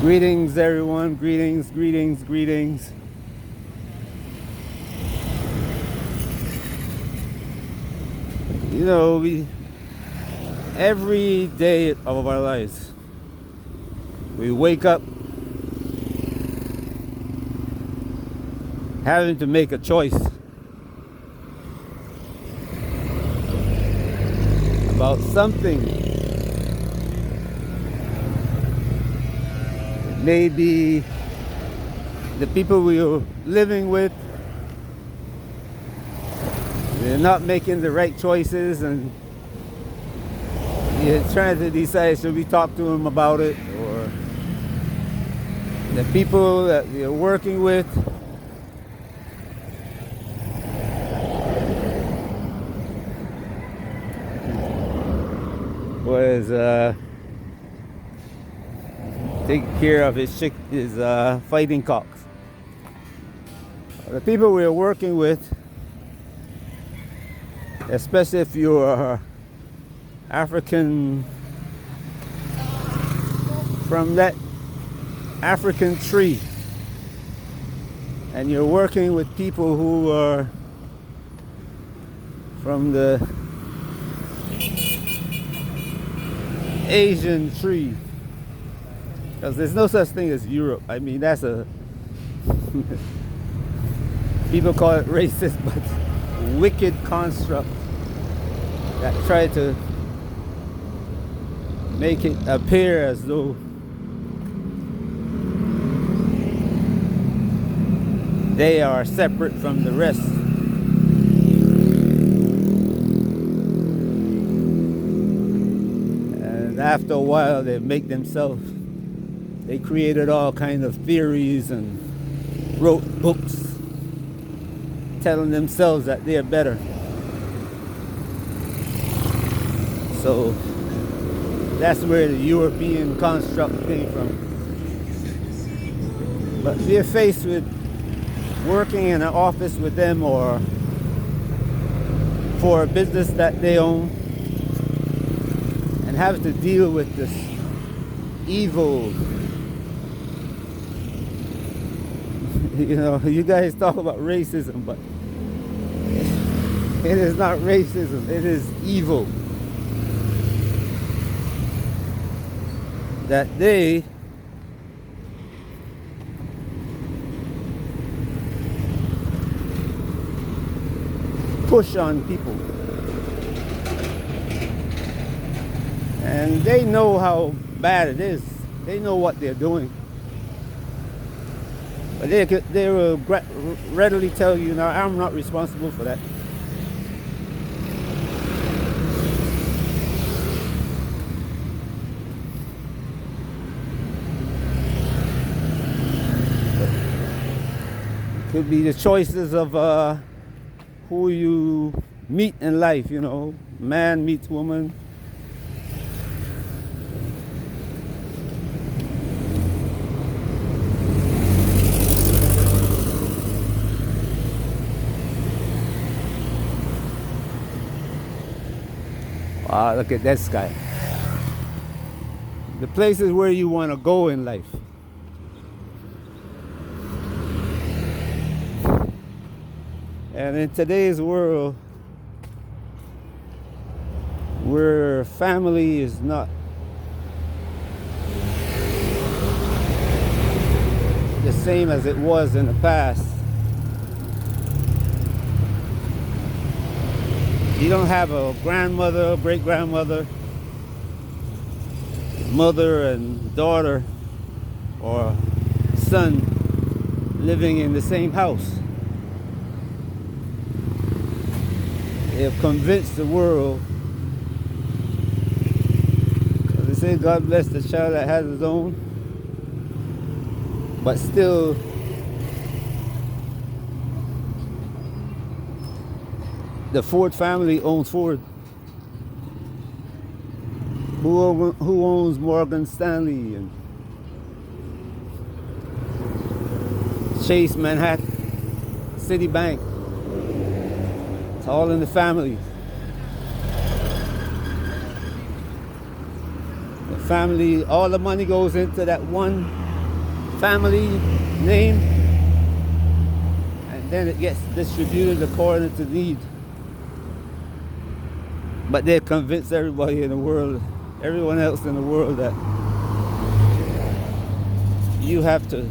Greetings, everyone. Greetings, greetings, greetings. You know, every day of our lives, we wake up having to make a choice about something. Maybe the people we are living with, they're not making the right choices, and you're trying to decide, should we talk to them about it? Or the people that you're working with, was taking care of his fighting cocks. The people we're working with, especially if you're African, from that African tree, and you're working with people who are from the Asian tree, because there's no such thing as Europe. I mean, that's a people call it racist, but wicked construct that try to make it appear as though they are separate from the rest. And after a while, they make themselves, they created all kinds of theories and wrote books telling themselves that they're better. So that's where the European construct came from. But we're faced with working in an office with them or for a business that they own, and having to deal with this evil. You know, you guys talk about racism, but it is not racism, it is evil. That they push on people. And they know how bad it is. They know what they're doing. But they will readily tell you, no, I'm not responsible for that. Could be the choices of who you meet in life, you know. Man meets woman. Wow, look at that sky. The places where you want to go in life. And in today's world, where family is not the same as it was in the past, you don't have a grandmother, great-grandmother, mother and daughter or son living in the same house. They have convinced the world, because they say God bless the child that has his own, but still the Ford family owns Ford. Who owns Morgan Stanley and Chase Manhattan, Citibank? It's all in the family. The family, all the money goes into that one family name, and then it gets distributed according to need. But they convince everybody in the world, everyone else in the world, that you have to,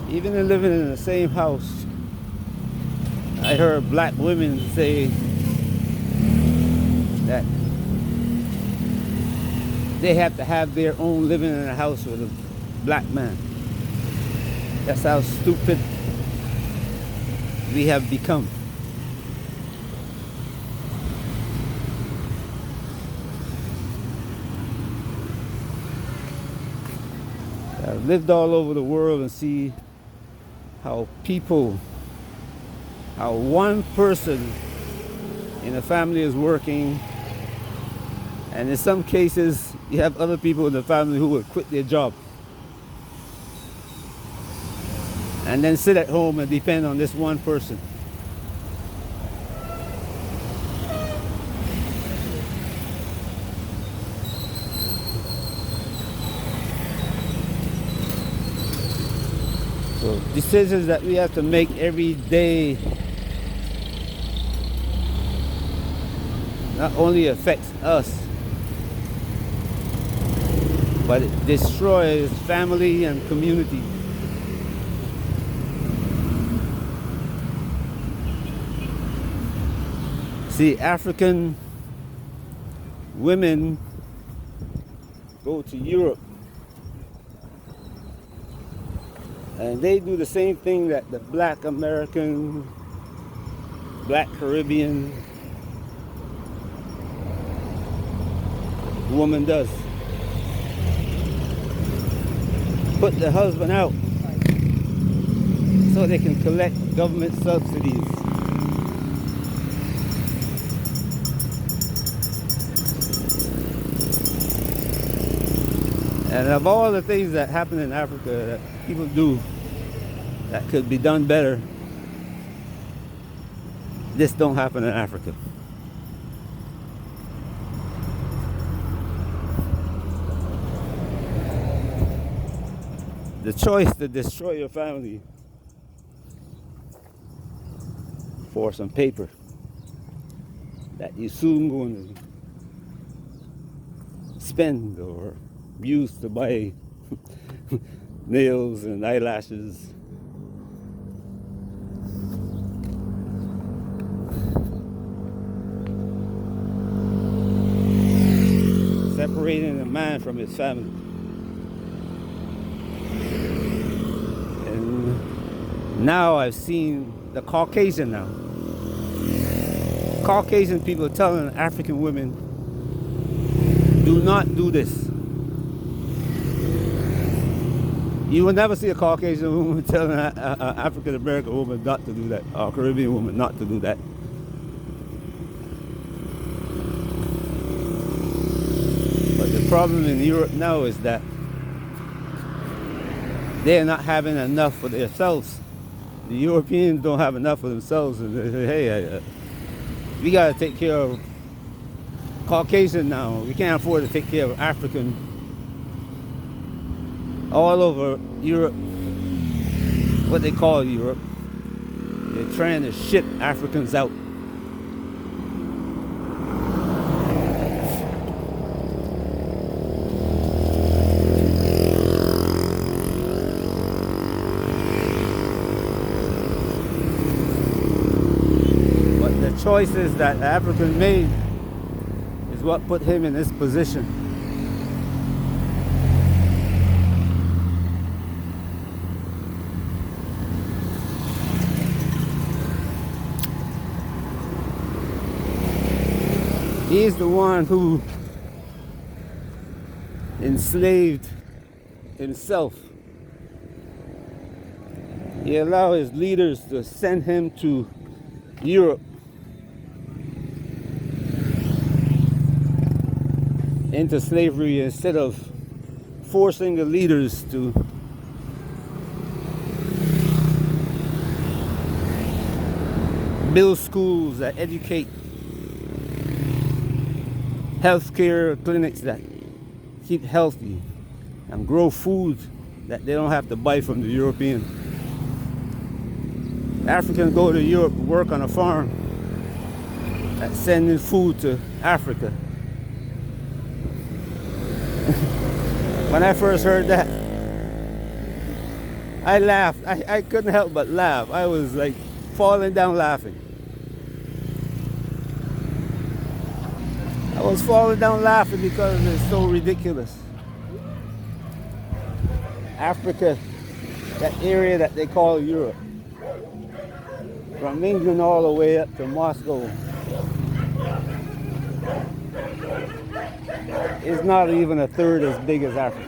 even in living in the same house. I heard black women say that they have to have their own living in a house with a black man. That's how stupid we have become. I've lived all over the world and see how one person in a family is working, and in some cases you have other people in the family who will quit their job and then sit at home and depend on this one person. So decisions that we have to make every day not only affects us, but it destroys family and community. See, African women go to Europe and they do the same thing that the black American, black Caribbean woman does. Put the husband out so they can collect government subsidies. And of all the things that happen in Africa that people do that could be done better, this don't happen in Africa. The choice to destroy your family for some paper that you soon going to spend or use to buy nails and eyelashes. Separating a man from his family. And now I've seen the Caucasian now. Caucasian people telling African women, do not do this. You will never see a Caucasian woman telling an African American woman not to do that, or a Caribbean woman not to do that. But the problem in Europe now is that they're not having enough for themselves. The Europeans don't have enough for themselves, and they say, hey, we got to take care of Caucasian now. We can't afford to take care of African. All over Europe, what they call Europe, they're trying to ship Africans out. But the choices that the African made is what put him in this position. He's the one who enslaved himself. He allowed his leaders to send him to Europe into slavery instead of forcing the leaders to build schools that educate, healthcare clinics that keep healthy and grow food that they don't have to buy from the European. Africans go to Europe, work on a farm that's sending food to Africa. When I first heard that, I laughed. I couldn't help but laugh. I was like falling down laughing. I was falling down laughing because it's so ridiculous. Africa, that area that they call Europe, from England all the way up to Moscow, is not even a third as big as Africa.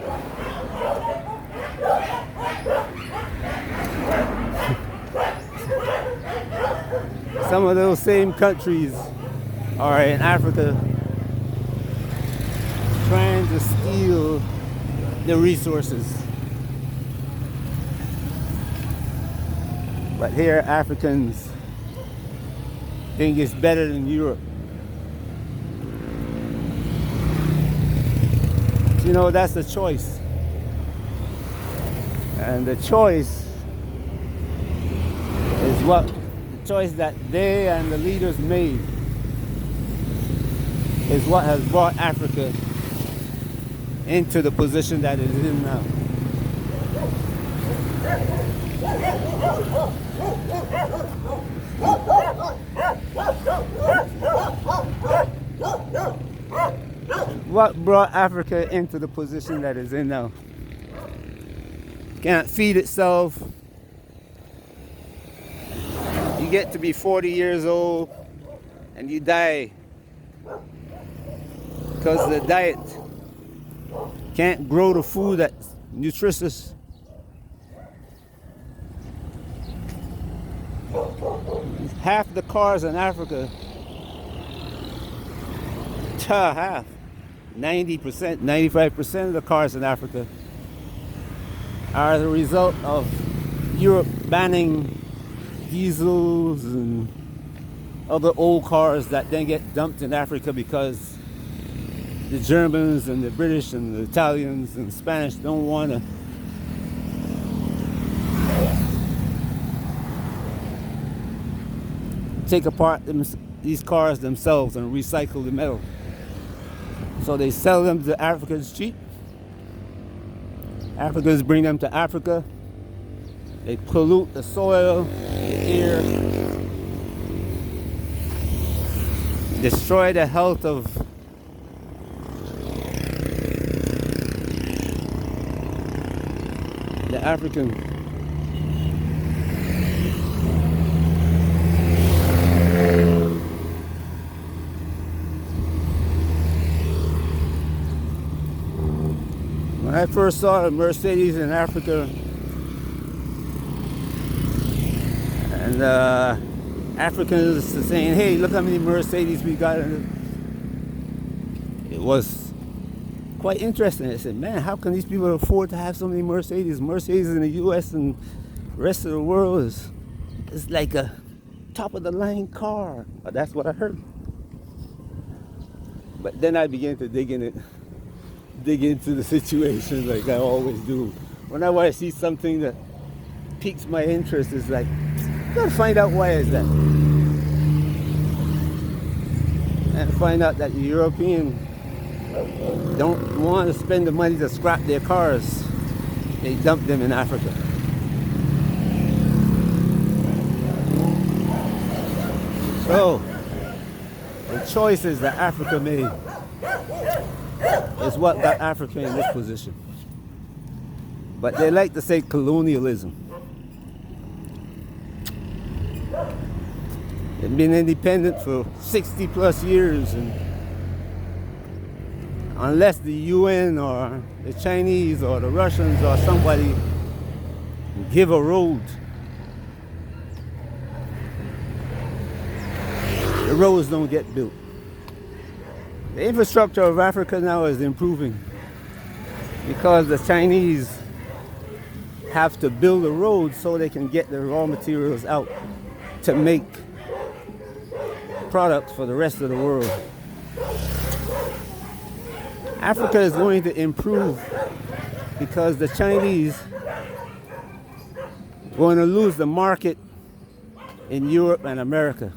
Some of those same countries are in Africa trying to steal the resources. But here Africans think it's better than Europe. You know, that's the choice. And the choice is the choice that they and the leaders made is what has brought Africa into the position that it is in now. What brought Africa into the position that it's in now? Can't feed itself. You get to be 40 years old and you die because the diet can't grow the food that's nutritious. Half the cars in Africa, half, 90%, 95% of the cars in Africa are the result of Europe banning diesels and other old cars that then get dumped in Africa because the Germans and the British and the Italians and Spanish don't want to take apart these cars themselves and recycle the metal. So they sell them to Africans cheap. Africans bring them to Africa. They pollute the soil, the air, destroy the health of the African. When I first saw a Mercedes in Africa, and Africans saying, "Hey, look how many Mercedes we got," it was quite interesting. I said, "Man, how can these people afford to have so many Mercedes? Mercedes in the U.S. and the rest of the world is like a top of the line car." But that's what I heard. But then I began to dig into the situation like I always do. Whenever I see something that piques my interest, it's like, gotta find out why is that. And find out that the European don't want to spend the money to scrap their cars. They dump them in Africa. So, the choices that Africa made is what got Africa in this position. But they like to say colonialism. They've been independent for 60 plus years, and unless the UN or the Chinese or the Russians or somebody give a road, the roads don't get built. The infrastructure of Africa now is improving because the Chinese have to build a road so they can get the raw materials out to make products for the rest of the world. Africa is going to improve because the Chinese going to lose the market in Europe and America.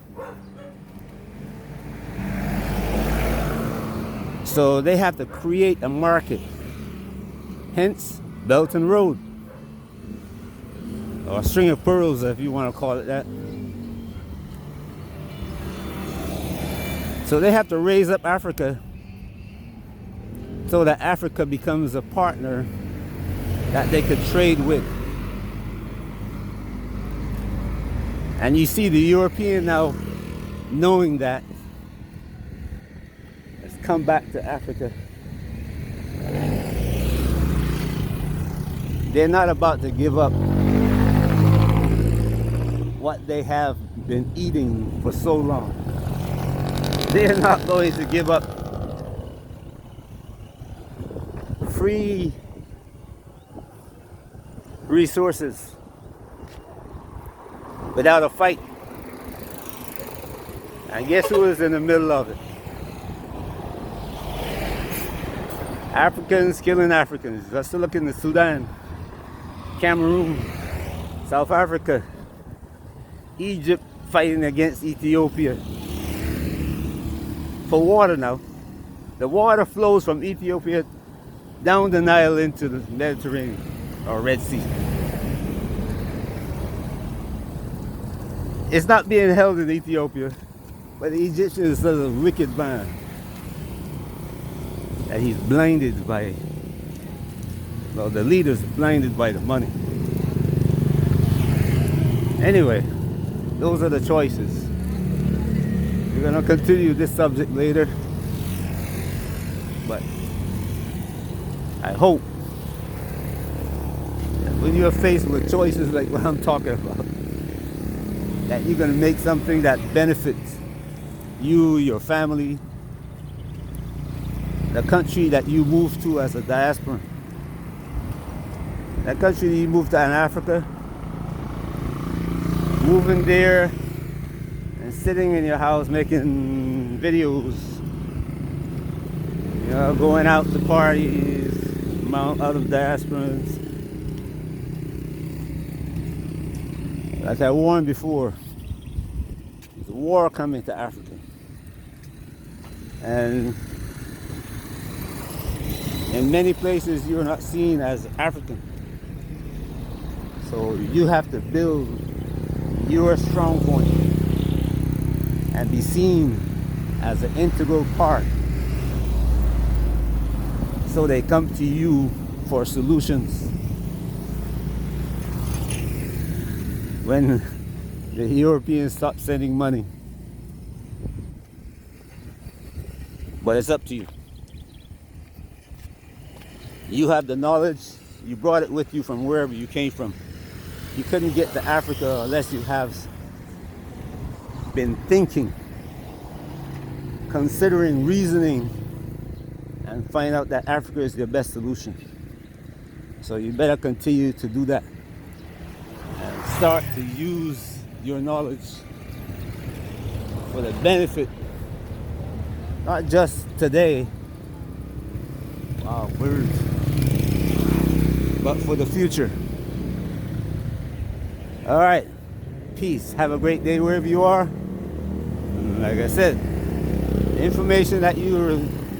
So they have to create a market. Hence, Belt and Road, or a string of pearls, if you want to call it that. So they have to raise up Africa so that Africa becomes a partner that they could trade with. And you see the European now knowing that has come back to Africa. They're not about to give up what they have been eating for so long. They're not going to give up free resources without a fight. And guess who is in the middle of it? Africans killing Africans. Let's look in the Sudan, Cameroon, South Africa, Egypt fighting against Ethiopia for water now. The water flows from Ethiopia down the Nile into the Mediterranean or Red Sea. It's not being held in Ethiopia, but the Egyptians are a wicked man. And he's blinded by, well, the leader's blinded by the money. Anyway, those are the choices. We're going to continue this subject later. But I hope that when you're faced with choices like what I'm talking about, that you're going to make something that benefits you, your family, the country that you moved to as a diaspora, that country that you moved to in Africa, moving there and sitting in your house making videos, you know, going out to parties, other diasporans. Like I warned before, there's a war coming to Africa. And in many places you're not seen as African. So you have to build your strong point and be seen as an integral part. So they come to you for solutions. When the Europeans stop sending money. But it's up to you. You have the knowledge. You brought it with you from wherever you came from. You couldn't get to Africa unless you have been thinking, considering, reasoning, and find out that Africa is your best solution. So you better continue to do that. And start to use your knowledge for the benefit, not just today, wow, words, but for the future. All right, peace. Have a great day wherever you are. Like I said, the information that you're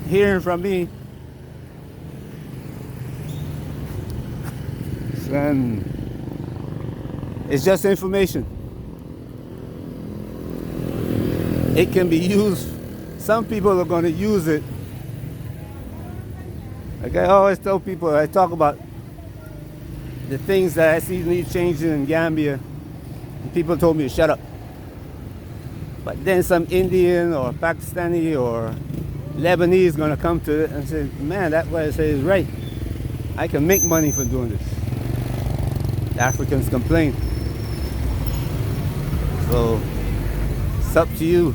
hearing from me, it's just information. It can be used. Some people are going to use it. Like I always tell people, I talk about the things that I see need changing in Gambia, and people told me to shut up. But then some Indian or Pakistani or Lebanese is going to come to it and say, man, that what I say is right. I can make money from doing this. The Africans complain. So it's up to you.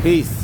Peace.